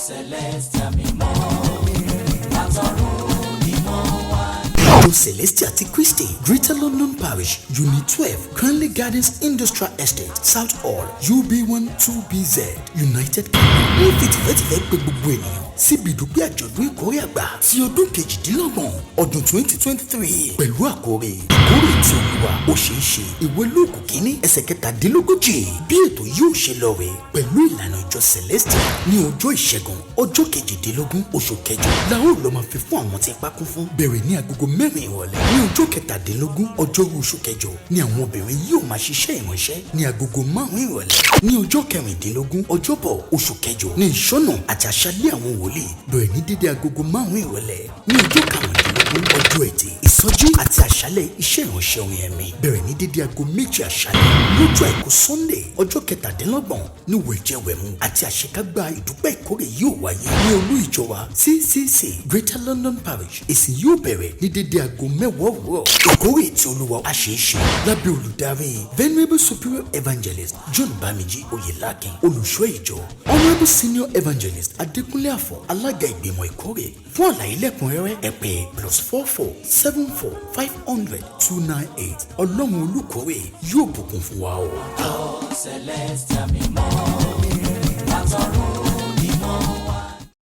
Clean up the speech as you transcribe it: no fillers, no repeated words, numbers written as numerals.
Celestial mímọ́, látọ̀run ni mo wá. Ìjọ Celestial ti Christi Greater London Parish Unit 12 Cranley Gardens Industrial Estate South Hall UB1 2BZ United Kingdom ní fìtìfẹ́tìfẹ́ pé gbogbo ènìyàn síbi ìdúpẹ́ àjọ̀dún ìkórè àgbà ti ọdún kejìdínlọ́gbọ̀n ọdún 2023 pẹ̀lú àkórè ìkórè tí Olúwa ó ṣeé ṣe ìwé Lúùkù kínní ẹsẹ̀ kẹtàdínlógójì bí ètò yóò ṣe lọ rè pẹ̀lú ìlànà ìjọ Celestial ní ọjọ́ ìṣẹ́gun ọjọ́ kejìdínlógún oṣù kẹjọ la ó lọ máa fi fún àwọn tí ipa kún fún bẹ̀rẹ̀ ní agogo 4 ìrọ̀lẹ́ ní ọjọ́ kẹtàdínlógún ọjọ́rú oṣù kẹjọ ni àwọn obìnrin yóò máa ṣiṣẹ́ ìránṣẹ́ ní agogo 5 ìrọ̀lẹ́ ní ọjọ́ kẹrìndínlógún ọjọ́bọ̀ oṣù kẹjọ ní ìṣọ́nà àti àṣálẹ́ àwọn wòlíì bẹ̀rẹ̀ ní dédé agogo 5 ìrọ̀lẹ́ ní ọjọ́ karùndínlógún ọjọ́ ẹtì ìsọjí àti àṣálẹ́ iṣẹ́ ìránṣẹ́ orin ẹ̀mí bẹ̀rẹ̀ ní dédé ago 2 àṣálẹ́ lọ́jọ́ àìkú Sunday ọjọ́ kẹtàdínlọ́gbọ̀n ní wẹ̀jẹ̀wẹ̀mú àti àṣekágbá ìdúpẹ́ ìkórè yóò wáyé ní olú ìjọ wa CCC Greater London Parish èsì yóò bẹ̀rẹ̀ ní dédé ago 10 òwúrọ̀ ìkórè tí Olúwa á ṣe é ṣe lábẹ́ olùdarí Venerable Superior Evangelist John Bamiji Oyelakin olùṣọ́ ìjọ Honourable Senior Evangelist Adékúnlé Àfọ̀ alága ìgbìmọ̀ ìkórè fún àlàyé lẹ́kùnrẹ́rẹ́ ẹ pè +44 74 500 298 Ọlọ́run olùkórè yóò bùkún fún wa o. Celestial mímọ́, látọ̀run.